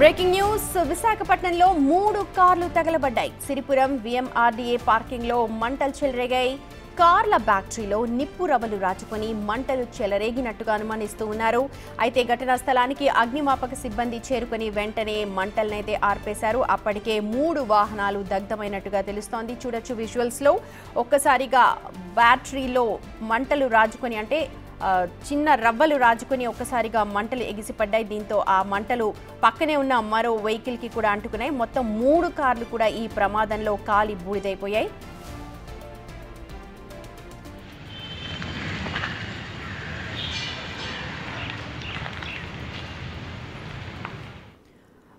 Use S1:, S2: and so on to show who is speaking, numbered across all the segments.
S1: Breaking news విశాఖపట్నంలో 3 కార్లు తగలబడ్డాయి. Siripuram VMRDA parking లో మంటలు చెలరేగాయి. కార్ల బ్యాటరీలో నిప్పు రవ్వలు రాచుకొని మంటలు చెలరేగినట్టుగా అనుమానిస్తూ ఉన్నారు. అయితే ఘటనా స్థలానికి అగ్నిమాపక సిబ్బంది చేరుకొని వెంటనే మంటలనైతే ఆర్పేశారు. అప్పటికే 3 వాహనాలు దగ్ధమైనట్టుగా తెలుస్తోంది. చూడొచ్చు విజువల్స్ లో ఒక్కసారిగా బ్యాటరీలో మంటలు రాజుకొని అంటే చిన్న రవ్వలు రాజుకొని ఒక్కసారిగా మంటలు ఎగిసిపడ్డాయి. దీంతో ఆ మంటలు పక్కనే ఉన్న మరో వెహికల్ కి కూడా అంటుకున్నాయి. మొత్తం 3 కార్లు కూడా ఈ ప్రమాదంలో కాలి బూడిదైపోయాయి.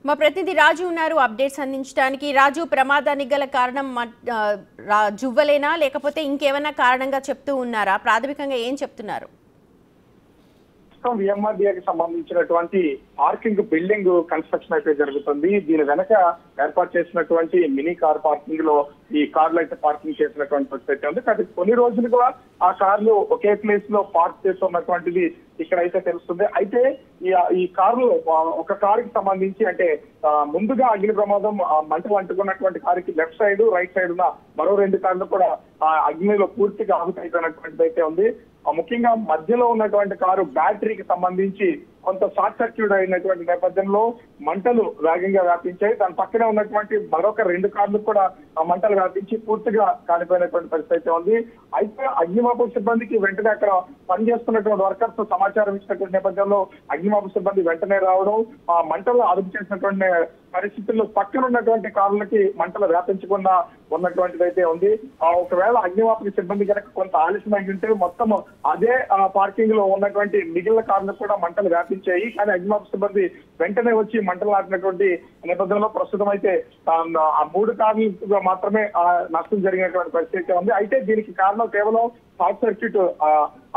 S1: మా ప్రతినిధి రాజు ఉన్నారు అప్డేట్స్ అందించడానికి. రాజు, ప్రమాదానికి గల కారణం జువ్వలేనా లేకపోతే ఇంకేమైనా కారణంగా చెప్తూ ఉన్నారా? ప్రాథమికంగా ఏం చెప్తున్నారు?
S2: విఎంఆర్డీఏకి సంబంధించినటువంటి పార్కింగ్ బిల్డింగ్ కన్స్ట్రక్షన్ అయితే జరుగుతుంది. దీని వెనక ఏర్పాటు చేసినటువంటి మినీ కార్ పార్కింగ్ లో ఈ కార్లు అయితే పార్కింగ్ చేసినటువంటి పరిస్థితి ఉంది. కానీ కొన్ని రోజులుగా ఆ కార్లు ఒకే ప్లేస్ లో పార్క్ చేస్తున్నటువంటిది ఇక్కడ అయితే తెలుస్తుంది. అయితే ఈ కార్లు ఒక కారుకి సంబంధించి అంటే ముందుగా అగ్ని ప్రమాదం మంటలు అంటుకున్నటువంటి కారుకి లెఫ్ట్ సైడ్ రైట్ సైడ్ ఉన్న మరో 2 కార్లు కూడా అగ్నిలో పూర్తిగా ఆహుతైపోయినటువంటిది అయితే ఉంది. ముఖ్యంగా మధ్యలో ఉన్నటువంటి కారు బ్యాటరీకి సంబంధించి కొంత షార్ట్ సర్క్యూట్ అయినటువంటి నేపథ్యంలో మంటలు వేగంగా వ్యాపించాయి. దాని పక్కనే ఉన్నటువంటి మరొక 2 కార్లు కూడా మంటలు వ్యాపించి పూర్తిగా కాలిపోయినటువంటి పరిస్థితి ఉంది. అయితే అగ్నిమాపక సిబ్బందికి వెంటనే అక్కడ పనిచేస్తున్నటువంటి వర్కర్స్ సమాచారం ఇచ్చినటువంటి నేపథ్యంలో అగ్నిమాపక సిబ్బంది వెంటనే రావడం, ఆ మంటలు అదుపు చేసినటువంటి పరిస్థితుల్లో పక్కన ఉన్నటువంటి కార్లకి మంటలు వ్యాపించకుండా ఉన్నటువంటిది అయితే ఉంది. ఒకవేళ అగ్నిమాపక సిబ్బంది కనుక కొంత ఆలస్యం అయి ఉంటే మొత్తం అదే పార్కింగ్ లో ఉన్నటువంటి మిగిలిన కార్లకు కూడా మంటలు వ్యాపించాయి. కానీ అగ్నిమాపక సిబ్బంది వెంటనే వచ్చి మంటలు ఆపినటువంటి నేపథ్యంలో ప్రస్తుతం అయితే ఆ 3 కార్లు మాత్రమే నష్టం జరిగినటువంటి పరిస్థితి ఉంది. అయితే దీనికి కారణం కేవలం షార్ట్ సర్క్యూట్,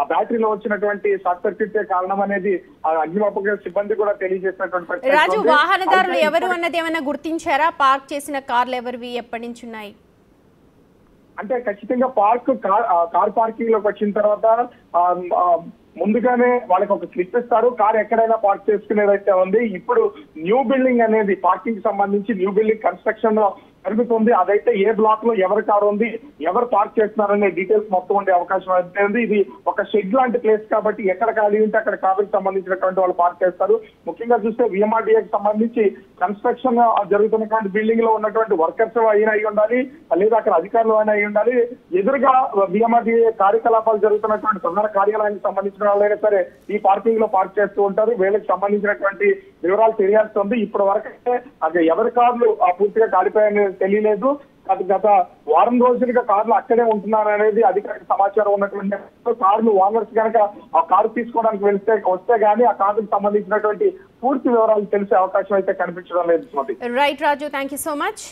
S2: ఆ బ్యాటరీలో వచ్చినటువంటి షార్ట్ సర్క్యూట్ కారణం అనేది అగ్నిమాపక సిబ్బంది కూడా తెలియజేసినటువంటి పరిస్థితి.
S1: రాజు, వాహనదారులు ఎవరు అన్నది ఏమైనా గుర్తించారా? పార్క్ చేసిన కార్లు ఎవరివి, ఎప్పటి నుంచి ఉన్నాయి?
S2: అంటే ఖచ్చితంగా కార్ పార్కింగ్ లోకి వచ్చిన తర్వాత ముందుగానే వాళ్ళకి ఒక స్లిప్ ఇస్తారు, కార్ ఎక్కడైనా పార్క్ చేసుకునేదైతే ఉంది. ఇప్పుడు న్యూ బిల్డింగ్ అనేది పార్కింగ్ సంబంధించి న్యూ బిల్డింగ్ కన్స్ట్రక్షన్ జరుగుతుంది. అదైతే ఏ బ్లాక్ లో ఎవరి కారు ఉంది, ఎవరు పార్క్ చేస్తున్నారనే డీటెయిల్స్ మొత్తం ఉండే అవకాశం అయితే ఉంది. ఇది ఒక షెడ్ లాంటి ప్లేస్ కాబట్టి ఎక్కడ ఖాళీ ఉంటే అక్కడ కారుకి సంబంధించినటువంటి వాళ్ళు పార్క్ చేస్తారు. ముఖ్యంగా చూస్తే విఎంఆర్డీఏకి సంబంధించి కన్స్ట్రక్షన్ జరుగుతున్నటువంటి బిల్డింగ్ లో ఉన్నటువంటి వర్కర్స్ అయినా అయి ఉండాలి, లేదా అక్కడ అధికారులు అయినా అయి ఉండాలి. ఎదురుగా విఎంఆర్డీఏ కార్యకలాపాలు జరుగుతున్నటువంటి ప్రధాన కార్యాలయానికి సంబంధించిన వాళ్ళైనా సరే ఈ పార్కింగ్ లో పార్క్ చేస్తూ ఉంటారు. వీళ్ళకి సంబంధించినటువంటి వివరాలు తెలియాల్సి ఇప్పటి వరకైతే అది ఎవరి కార్లు పూర్తిగా కాలిపోయాయని తెలియలేదు. గత వారం రోజులుగా కార్లు అక్కడే ఉంటున్నారనేది అధికారిక సమాచారం ఉన్నటువంటి కార్లు ఓనర్స్ కనుక ఆ కారు తీసుకోవడానికి వస్తే గానీ ఆ కారుకు సంబంధించినటువంటి పూర్తి వివరాలు తెలిసే అవకాశం అయితే కనిపించడం లేదు.
S1: Right Raju, thank you so much.